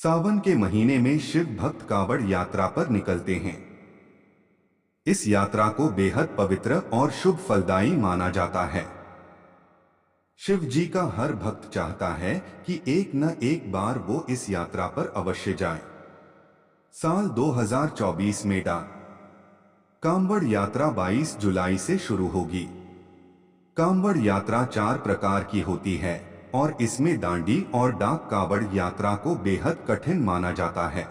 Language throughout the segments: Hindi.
सावन के महीने में शिव भक्त कांवड़ यात्रा पर निकलते हैं। इस यात्रा को बेहद पवित्र और शुभ फलदायी माना जाता है। शिव जी का हर भक्त चाहता है कि एक न एक बार वो इस यात्रा पर अवश्य जाए। साल 2024 में डाक कांवड़ यात्रा 22 जुलाई से शुरू होगी। कांवड़ यात्रा 4 प्रकार की होती है और इसमें दांडी और डाक कांवड़ यात्रा को बेहद कठिन माना जाता है।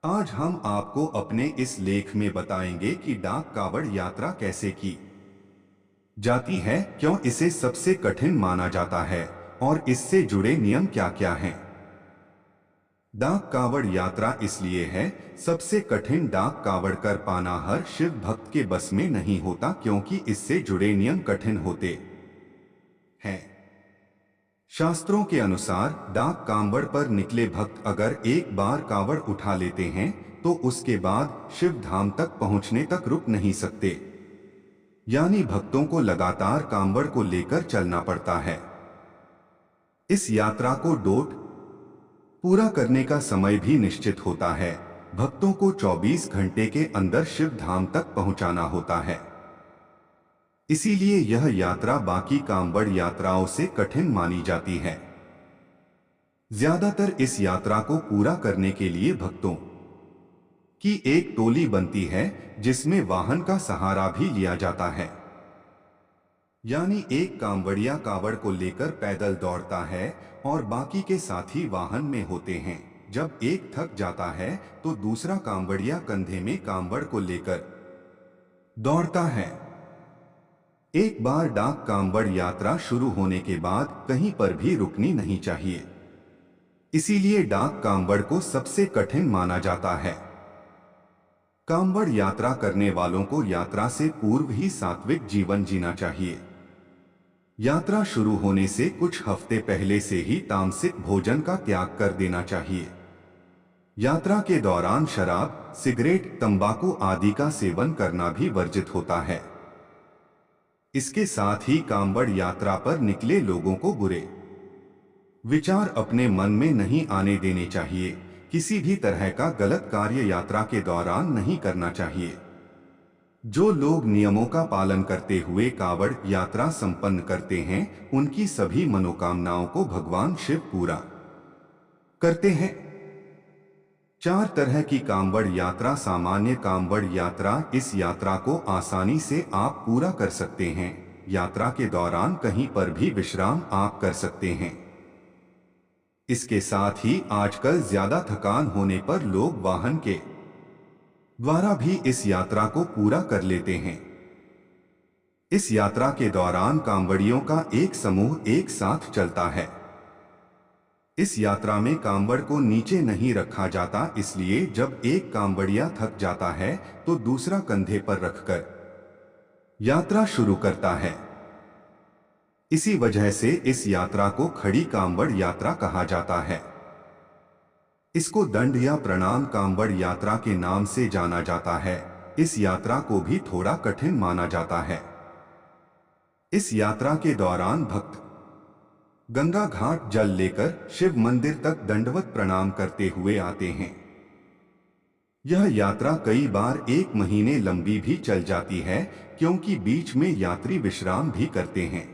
आज हम आपको अपने इस लेख में बताएंगे कि डाक कांवड़ यात्रा कैसे की जाती है, क्यों इसे सबसे कठिन माना जाता है और इससे जुड़े नियम क्या क्या हैं। डाक कांवड़ यात्रा इसलिए है सबसे कठिन। डाक कांवड़ कर पाना हर शिव भक्त के बस में नहीं होता, क्योंकि इससे जुड़े नियम कठिन होते हैं। शास्त्रों के अनुसार डाक कांवड़ पर निकले भक्त अगर एक बार कांवड़ उठा लेते हैं तो उसके बाद शिव धाम तक पहुंचने तक रुक नहीं सकते, यानी भक्तों को लगातार कांवड़ को लेकर चलना पड़ता है। इस यात्रा को डोट पूरा करने का समय भी निश्चित होता है। भक्तों को 24 घंटे के अंदर शिव धाम तक पहुंचाना होता है। इसीलिए यह यात्रा बाकी कांवड़ यात्राओं से कठिन मानी जाती है। ज्यादातर इस यात्रा को पूरा करने के लिए भक्तों की एक टोली बनती है, जिसमें वाहन का सहारा भी लिया जाता है, यानी एक कांवड़िया कांवड़ को लेकर पैदल दौड़ता है और बाकी के साथी वाहन में होते हैं। जब एक थक जाता है तो दूसरा कांवड़िया कंधे में कांवड़ को लेकर दौड़ता है। एक बार डाक कांवड़ यात्रा शुरू होने के बाद कहीं पर भी रुकनी नहीं चाहिए, इसीलिए डाक कांवड़ को सबसे कठिन माना जाता है। कांवड़ यात्रा करने वालों को यात्रा से पूर्व ही सात्विक जीवन जीना चाहिए। यात्रा शुरू होने से कुछ हफ्ते पहले से ही तामसिक भोजन का त्याग कर देना चाहिए। यात्रा के दौरान शराब, सिगरेट, तंबाकू आदि का सेवन करना भी वर्जित होता है। इसके साथ ही कांवड़ यात्रा पर निकले लोगों को बुरे विचार अपने मन में नहीं आने देने चाहिए। किसी भी तरह का गलत कार्य यात्रा के दौरान नहीं करना चाहिए। जो लोग नियमों का पालन करते हुए कांवड़ यात्रा संपन्न करते हैं, उनकी सभी मनोकामनाओं को भगवान शिव पूरा करते हैं। 4 तरह की कांवड़ यात्रा। सामान्य कांवड़ यात्रा। इस यात्रा को आसानी से आप पूरा कर सकते हैं। यात्रा के दौरान कहीं पर भी विश्राम आप कर सकते हैं। इसके साथ ही आजकल ज्यादा थकान होने पर लोग वाहन के द्वारा भी इस यात्रा को पूरा कर लेते हैं। इस यात्रा के दौरान कांवड़ियों का एक समूह एक साथ चलता है। इस यात्रा में कांवड़ को नीचे नहीं रखा जाता, इसलिए जब एक कांवड़िया थक जाता है तो दूसरा कंधे पर रखकर यात्रा शुरू करता है। इसी वजह से इस यात्रा को खड़ी कांवड़ यात्रा कहा जाता है। इसको दंड या प्रणाम कांवड़ यात्रा के नाम से जाना जाता है। इस यात्रा को भी थोड़ा कठिन माना जाता है। इस यात्रा के दौरान भक्त गंगा घाट जल लेकर शिव मंदिर तक दंडवत प्रणाम करते हुए आते हैं। यह यात्रा कई बार 1 महीने लंबी भी चल जाती है, क्योंकि बीच में यात्री विश्राम भी करते हैं।